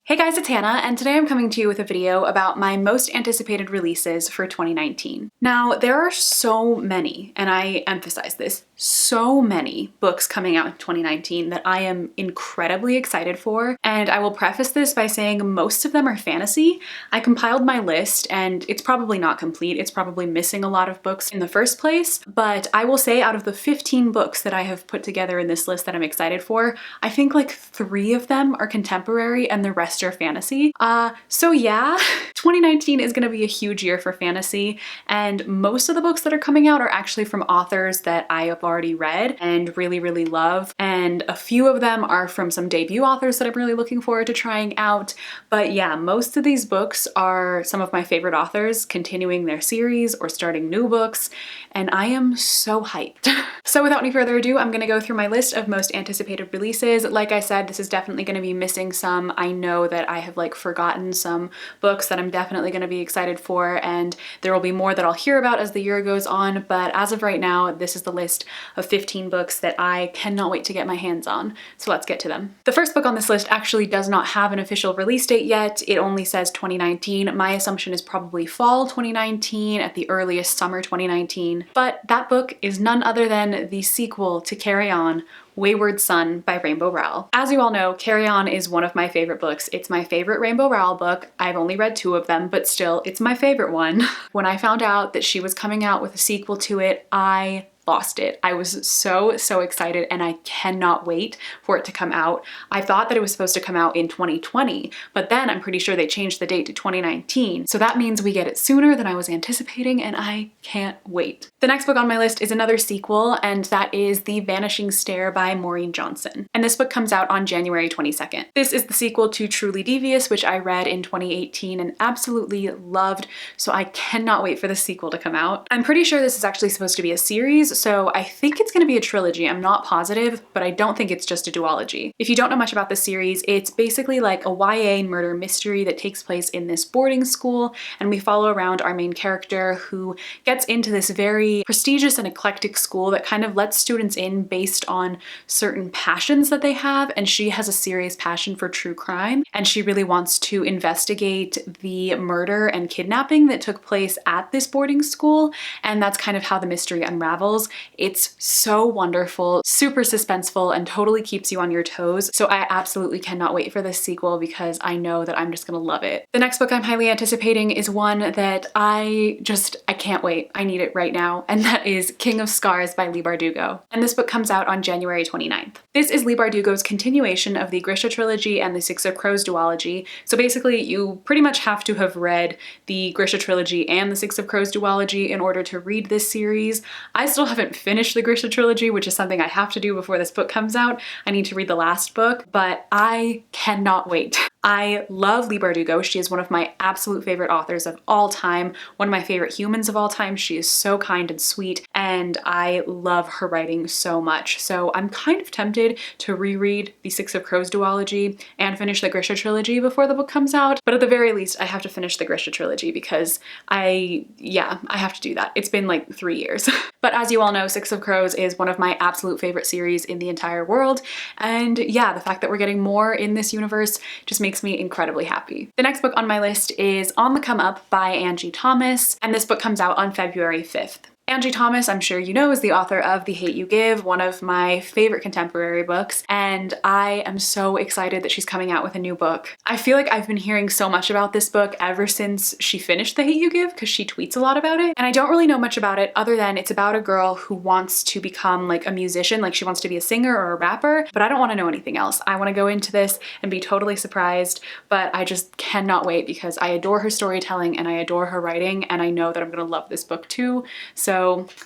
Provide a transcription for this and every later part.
Hey guys, it's Hannah, and today I'm coming to you with a video about my most anticipated releases for 2019. Now, there are so many, and I emphasize this, so many books coming out in 2019 that I am incredibly excited for, and I will preface this by saying most of them are fantasy. I compiled my list, and it's probably not complete. It's probably missing a lot of books in the first place, but I will say out of the 15 books that I have put together in this list that I'm excited for, I think like 3 of them are contemporary and the rest are fantasy. So yeah, 2019 is gonna be a huge year for fantasy, and most of the books that are coming out are actually from authors that I have already read and really love, and a few of them are from some debut authors that I'm really looking forward to trying out. But yeah, most of these books are some of my favorite authors continuing their series or starting new books, and I am so hyped. So without any further ado, I'm gonna go through my list of most anticipated releases. Like I said, this is definitely gonna be missing some. I know that I have like forgotten some books that I'm definitely gonna be excited for, and there will be more that I'll hear about as the year goes on, but as of right now, this is the list of 15 books that I cannot wait to get my hands on. So let's get to them. The first book on this list actually does not have an official release date yet. It only says 2019. My assumption is probably fall 2019, at the earliest summer 2019. But that book is none other than the sequel to Carry On, Wayward Son by Rainbow Rowell. As you all know, Carry On is one of my favorite books. It's my favorite Rainbow Rowell book. I've only read 2 of them, but still, it's my favorite one. When I found out that she was coming out with a sequel to it, I lost it. I was so excited, and I cannot wait for it to come out. I thought that it was supposed to come out in 2020, but then I'm pretty sure they changed the date to 2019. So that means we get it sooner than I was anticipating, and I can't wait. The next book on my list is another sequel, and that is The Vanishing Stair by Maureen Johnson. And this book comes out on January 22nd. This is the sequel to Truly Devious, which I read in 2018 and absolutely loved, so I cannot wait for the sequel to come out. I'm pretty sure this is actually supposed to be a series, so I think it's gonna be a trilogy. I'm not positive, but I don't think it's just a duology. If you don't know much about the series, it's basically like a YA murder mystery that takes place in this boarding school, and we follow around our main character who gets into this very prestigious and eclectic school that kind of lets students in based on certain passions that they have, and she has a serious passion for true crime, and she really wants to investigate the murder and kidnapping that took place at this boarding school, and that's kind of how the mystery unravels. It's so wonderful, super suspenseful, and totally keeps you on your toes, so I absolutely cannot wait for this sequel because I know that I'm just gonna love it. The next book I'm highly anticipating is one that I can't wait. I need it right now, and that is King of Scars by Leigh Bardugo. And this book comes out on January 29th. This is Leigh Bardugo's continuation of the Grisha trilogy and the Six of Crows duology. So basically, you pretty much have to have read the Grisha trilogy and the Six of Crows duology in order to read this series. I still haven't finished the Grisha trilogy, which is something I have to do before this book comes out. I need to read the last book, but I cannot wait. I love Leigh Bardugo. She is one of my absolute favorite authors of all time, one of my favorite humans of all time. She is so kind and sweet, and I love her writing so much. So I'm kind of tempted to reread the Six of Crows duology and finish the Grisha trilogy before the book comes out, but at the very least, I have to finish the Grisha trilogy because I have to do that. It's been like 3 years. But as you all know, Six of Crows is one of my absolute favorite series in the entire world, and yeah, the fact that we're getting more in this universe just makes me incredibly happy. The next book on my list is On the Come Up by Angie Thomas, and this book comes out on February 5th. Angie Thomas, I'm sure you know, is the author of The Hate U Give, one of my favorite contemporary books, and I am so excited that she's coming out with a new book. I feel like I've been hearing so much about this book ever since she finished The Hate U Give, because she tweets a lot about it, and I don't really know much about it other than it's about a girl who wants to become like a musician, like she wants to be a singer or a rapper, but I don't want to know anything else. I want to go into this and be totally surprised, but I just cannot wait because I adore her storytelling and I adore her writing, and I know that I'm gonna love this book too. So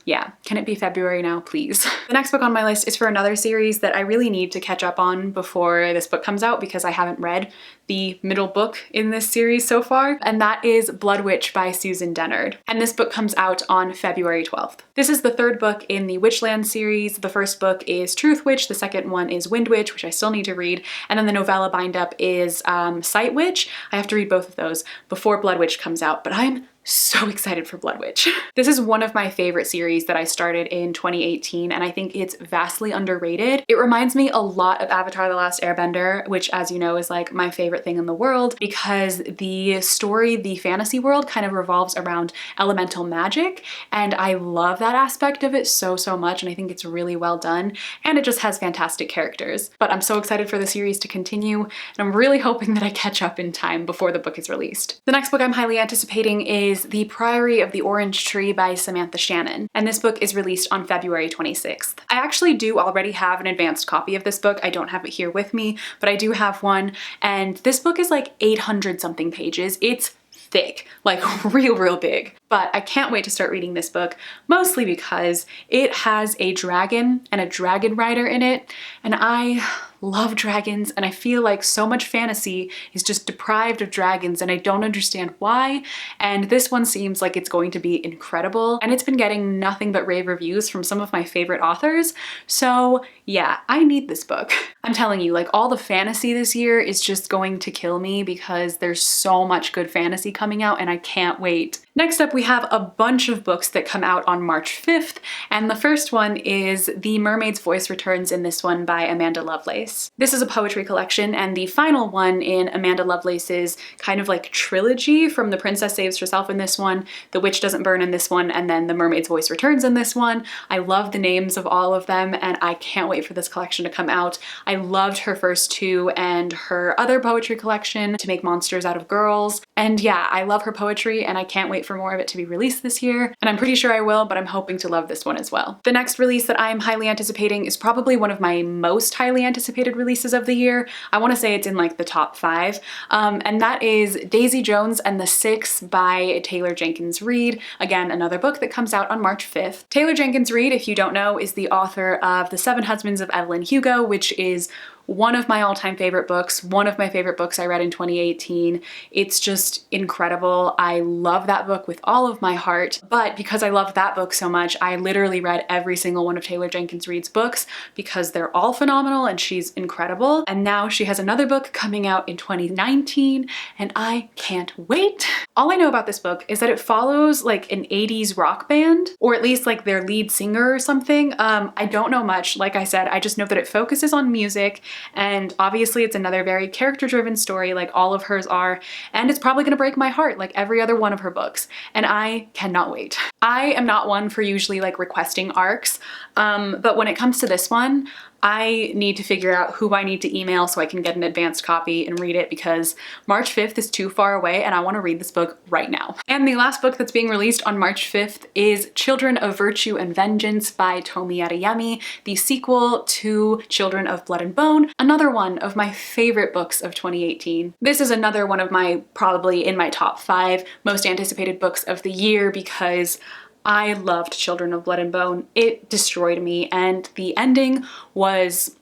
yeah, can it be February now, please? The next book on my list is for another series that I really need to catch up on before this book comes out because I haven't read the middle book in this series so far, and that is Bloodwitch by Susan Dennard. And this book comes out on February 12th. This is the 3rd book in the Witchland series. The first book is Truth Witch, the second one is Wind Witch, which I still need to read, and then the novella bind up is Sight Witch. I have to read both of those before Bloodwitch comes out, but I'm so excited for Bloodwitch. This is one of my favorite series that I started in 2018, and I think it's vastly underrated. It reminds me a lot of Avatar: The Last Airbender, which, as you know, is like my favorite thing in the world, because the story, the fantasy world, kind of revolves around elemental magic, and I love that aspect of it so much, and I think it's really well done, and it just has fantastic characters. But I'm so excited for the series to continue, and I'm really hoping that I catch up in time before the book is released. The next book I'm highly anticipating is The Priory of the Orange Tree by Samantha Shannon, and this book is released on February 26th. I actually do already have an advanced copy of this book. I don't have it here with me, but I do have one, and this book is like 800 something pages. It's thick, like real big. But I can't wait to start reading this book, mostly because it has a dragon and a dragon rider in it, and I love dragons, and I feel like so much fantasy is just deprived of dragons, and I don't understand why. And this one seems like it's going to be incredible, and it's been getting nothing but rave reviews from some of my favorite authors. So yeah, I need this book. I'm telling you, like, all the fantasy this year is just going to kill me because there's so much good fantasy coming out, and I can't wait. Next up, we have a bunch of books that come out on March 5th, and the first one is The Mermaid's Voice Returns in this one by Amanda Lovelace. This is a poetry collection, and the final one in Amanda Lovelace's kind of like trilogy, from The Princess Saves Herself in this one, The Witch Doesn't Burn in this one, and then The Mermaid's Voice Returns in this one. I love the names of all of them, and I can't wait for this collection to come out. I loved her first two and her other poetry collection, To Make Monsters Out of Girls. And yeah, I love her poetry, and I can't wait for more of it to be released this year. And I'm pretty sure I will, but I'm hoping to love this one as well. The next release that I'm highly anticipating is probably one of my most highly anticipated releases of the year. I want to say it's in like the top 5. And that is Daisy Jones and the Six by Taylor Jenkins Reid. Again, another book that comes out on March 5th. Taylor Jenkins Reid, if you don't know, is the author of The Seven Husbands of Evelyn Hugo, which is one of my all-time favorite books, one of my favorite books I read in 2018. It's just incredible. I love that book with all of my heart, but because I love that book so much, I literally read every single one of Taylor Jenkins Reid's books because they're all phenomenal and she's incredible. And now she has another book coming out in 2019, and I can't wait. All I know about this book is that it follows like an 80s rock band, or at least like their lead singer or something. I don't know much. Like I said, I just know that it focuses on music, and obviously it's another very character-driven story like all of hers are, and it's probably gonna break my heart like every other one of her books, and I cannot wait. I am not one for usually like requesting arcs, but when it comes to this one, I need to figure out who I need to email so I can get an advanced copy and read it, because March 5th is too far away and I want to read this book right now. And the last book that's being released on March 5th is Children of Virtue and Vengeance by Tomi Adeyemi, the sequel to Children of Blood and Bone, another one of my favorite books of 2018. This is another one of my, probably in my top 5 most anticipated books of the year, because I loved Children of Blood and Bone. It destroyed me, and the ending was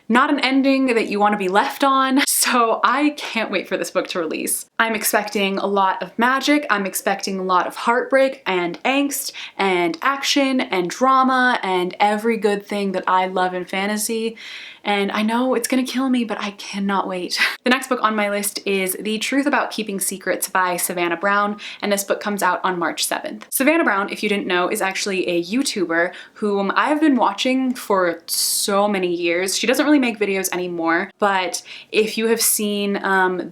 not an ending that you want to be left on, so I can't wait for this book to release. I'm expecting a lot of magic, I'm expecting a lot of heartbreak and angst and action and drama and every good thing that I love in fantasy, and I know it's gonna kill me, but I cannot wait. The next book on my list is The Truth About Keeping Secrets by Savannah Brown, and this book comes out on March 7th. Savannah Brown, if you didn't know, is actually a YouTuber whom I've been watching for so many years. She doesn't really make videos anymore, but if you have seen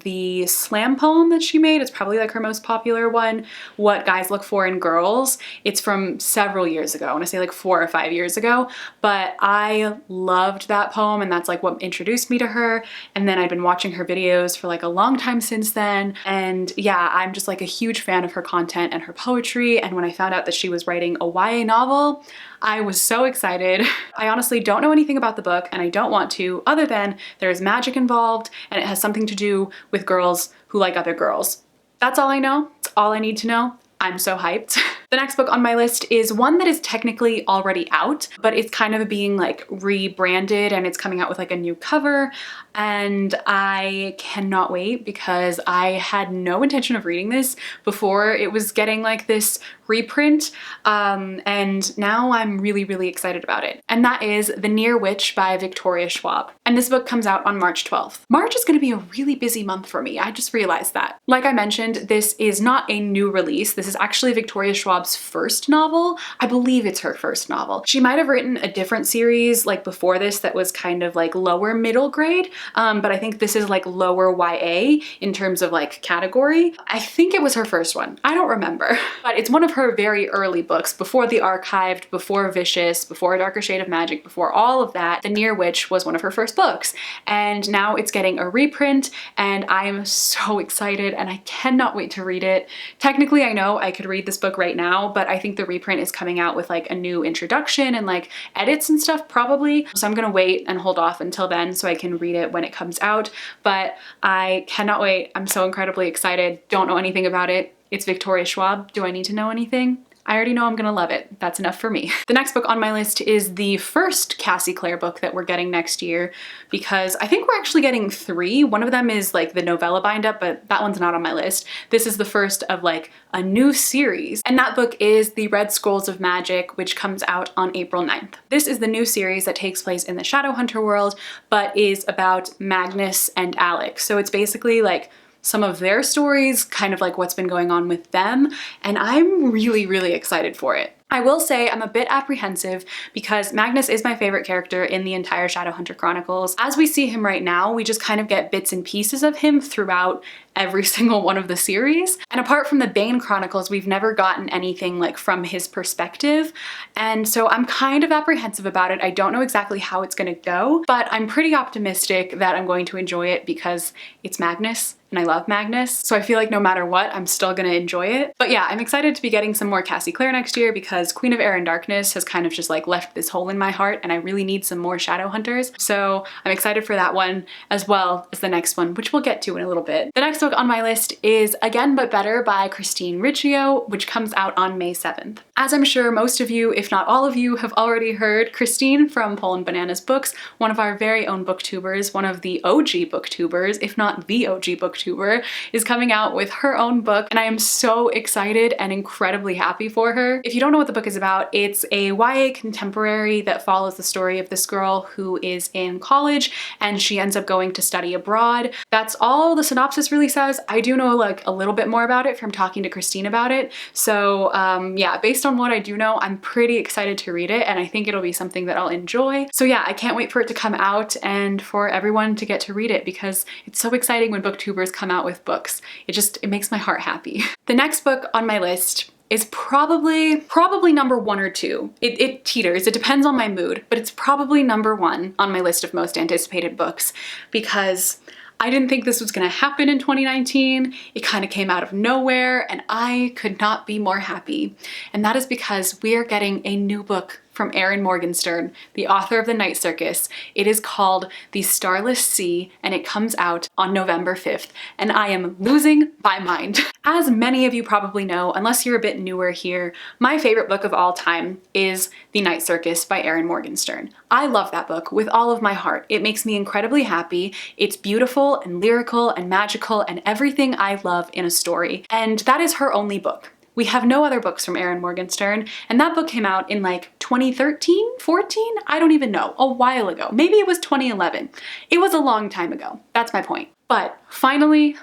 the slam poem that she made, it's probably like her most popular one, What Guys Look For in Girls. It's from several years ago, I want to say like 4 or 5 years ago, but I loved that poem, and that's like what introduced me to her. And then I've been watching her videos for like a long time since then, and yeah, I'm just like a huge fan of her content and her poetry, and when I found out that she was writing a YA novel, I was so excited. I honestly don't know anything about the book, and I don't want to, other than there's magic involved and it has something to do with girls who like other girls. That's all I know. It's all I need to know. I'm so hyped. The next book on my list is one that is technically already out, but it's kind of being like rebranded and it's coming out with like a new cover, and I cannot wait because I had no intention of reading this before it was getting like this reprint, and now I'm really excited about it. And that is The Near Witch by Victoria Schwab. And this book comes out on March 12th. March is going to be a really busy month for me. I just realized that. Like I mentioned, this is not a new release. This is actually Victoria Schwab's first novel. I believe it's her first novel. She might have written a different series like before this that was kind of like lower middle grade, but I think this is like lower YA in terms of like category. I think it was her first one. I don't remember. But it's one of her very early books, before The Archived, before Vicious, before A Darker Shade of Magic, before all of that. The Near Witch was one of her first books, and now it's getting a reprint, and I am so excited and I cannot wait to read it. Technically, I know I could read this book right now, but I think the reprint is coming out with like a new introduction and like edits and stuff probably. So I'm gonna wait and hold off until then so I can read it when it comes out, but I cannot wait. I'm so incredibly excited. Don't know anything about it. It's Victoria Schwab. Do I need to know anything? I already know I'm gonna love it. That's enough for me. The next book on my list is the first Cassie Clare book that we're getting next year, because I think we're actually getting 3. One of them is like the novella bind up, but that one's not on my list. This is the first of like a new series, and that book is The Red Scrolls of Magic, which comes out on April 9th. This is the new series that takes place in the Shadowhunter world, but is about Magnus and Alex. So it's basically like some of their stories, kind of like what's been going on with them, and I'm really excited for it. I will say I'm a bit apprehensive because Magnus is my favorite character in the entire Shadowhunter Chronicles. As we see him right now, we just kind of get bits and pieces of him throughout every single one of the series. And apart from the Bane Chronicles, we've never gotten anything like from his perspective. And so I'm kind of apprehensive about it. I don't know exactly how it's gonna go, but I'm pretty optimistic that I'm going to enjoy it because it's Magnus and I love Magnus. So I feel like no matter what, I'm still gonna enjoy it. But yeah, I'm excited to be getting some more Cassie Clare next year because Queen of Air and Darkness has kind of just like left this hole in my heart and I really need some more Shadowhunters. So I'm excited for that one as well as the next one, which we'll get to in a little bit. The next book on my list is Again But Better by Christine Riccio, which comes out on May 7th. As I'm sure most of you, if not all of you, have already heard, Christine from Poland Bananas Books, one of our very own booktubers, one of the OG booktubers, if not the OG booktuber, is coming out with her own book, and I am so excited and incredibly happy for her. If you don't know what the book is about, it's a YA contemporary that follows the story of this girl who is in college and she ends up going to study abroad. That's all the synopsis really says. I do know like a little bit more about it from talking to Christine about it. So yeah, based on what I do know, I'm pretty excited to read it and I think it'll be something that I'll enjoy. So yeah, I can't wait for it to come out and for everyone to get to read it because it's so exciting when booktubers come out with books. It makes my heart happy. The next book on my list is probably number 1 or 2. It teeters, it depends on my mood, but it's probably number 1 on my list of most anticipated books because I didn't think this was gonna happen in 2019. It kind of came out of nowhere and I could not be more happy. And that is because we are getting a new book from Erin Morgenstern, the author of The Night Circus. It is called The Starless Sea and it comes out on November 5th and I am losing my mind. As many of you probably know, unless you're a bit newer here, my favorite book of all time is The Night Circus by Erin Morgenstern. I love that book with all of my heart. It makes me incredibly happy. It's beautiful and lyrical and magical and everything I love in a story. And that is her only book. We have no other books from Erin Morgenstern, and that book came out in like 2013, 14? I don't even know, a while ago. Maybe it was 2011. It was a long time ago. That's my point. But finally,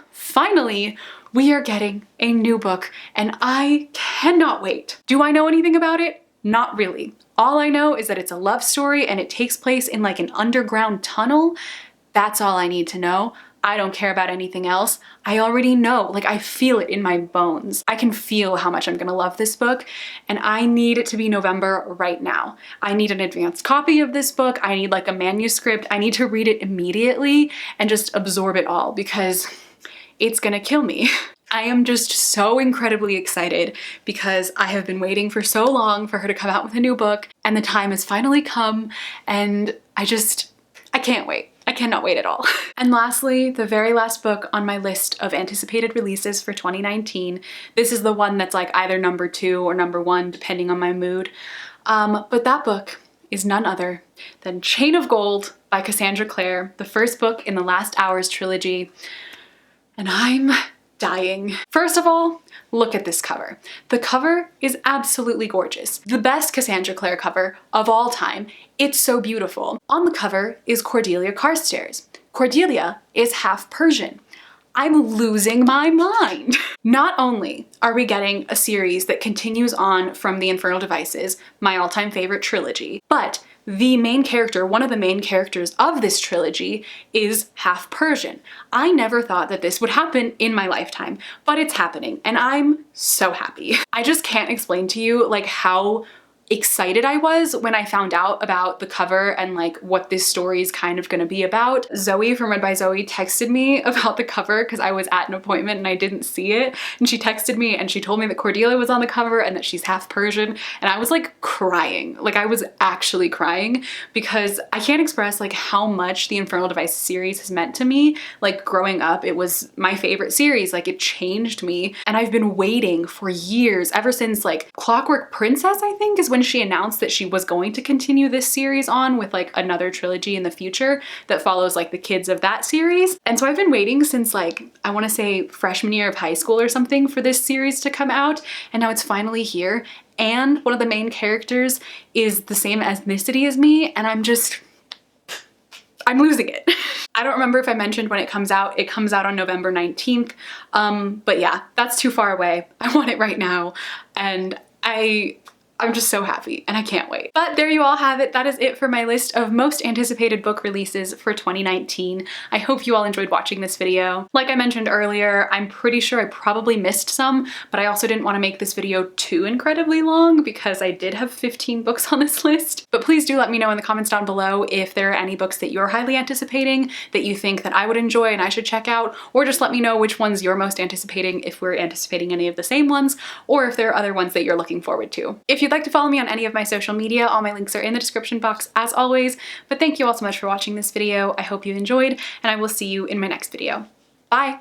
we are getting a new book, and I cannot wait. Do I know anything about it? Not really. All I know is that it's a love story and it takes place in like an underground tunnel. That's all I need to know. I don't care about anything else. I already know, like I feel it in my bones. I can feel how much I'm gonna love this book and I need it to be November right now. I need an advanced copy of this book. I need like a manuscript. I need to read it immediately and just absorb it all because it's gonna kill me. I am just so incredibly excited because I have been waiting for so long for her to come out with a new book and the time has finally come and I can't wait. I cannot wait at all. And lastly, the very last book on my list of anticipated releases for 2019. This is the one that's like either number 2 or number 1, depending on my mood. But that book is none other than Chain of Gold by Cassandra Clare, the first book in the Last Hours trilogy. And I'm dying. First of all, look at this cover. The cover is absolutely gorgeous. The best Cassandra Clare cover of all time. It's so beautiful. On the cover is Cordelia Carstairs. Cordelia is half Persian. I'm losing my mind. Not only are we getting a series that continues on from the Infernal Devices, my all-time favorite trilogy, but the main character, one of the main characters of this trilogy, is half Persian. I never thought that this would happen in my lifetime, but it's happening and I'm so happy. I just can't explain to you like how excited I was when I found out about the cover and like what this story is kind of gonna be about. Zoe from Read by Zoe texted me about the cover because I was at an appointment and I didn't see it. And she texted me and she told me that Cordelia was on the cover and that she's half Persian. And I was like crying. Like I was actually crying because I can't express like how much the Infernal Devices series has meant to me. Like growing up, it was my favorite series. Like it changed me. And I've been waiting for years, ever since like Clockwork Princess, I think, is when she announced that she was going to continue this series on with like another trilogy in the future that follows like the kids of that series. And so I've been waiting since like, I want to say freshman year of high school or something for this series to come out. And now it's finally here. And one of the main characters is the same ethnicity as me. And I'm losing it. I don't remember if I mentioned when it comes out. It comes out on November 19th. But yeah, that's too far away. I want it right now. And I'm just so happy and I can't wait. But there you all have it. That is it for my list of most anticipated book releases for 2019. I hope you all enjoyed watching this video. Like I mentioned earlier, I'm pretty sure I probably missed some, but I also didn't want to make this video too incredibly long because I did have 15 books on this list. But please do let me know in the comments down below if there are any books that you're highly anticipating that you think that I would enjoy and I should check out, or just let me know which ones you're most anticipating, if we're anticipating any of the same ones, or if there are other ones that you're looking forward to. If you'd like to follow me on any of my social media, all my links are in the description box as always. But thank you all so much for watching this video. I hope you enjoyed, and I will see you in my next video. Bye!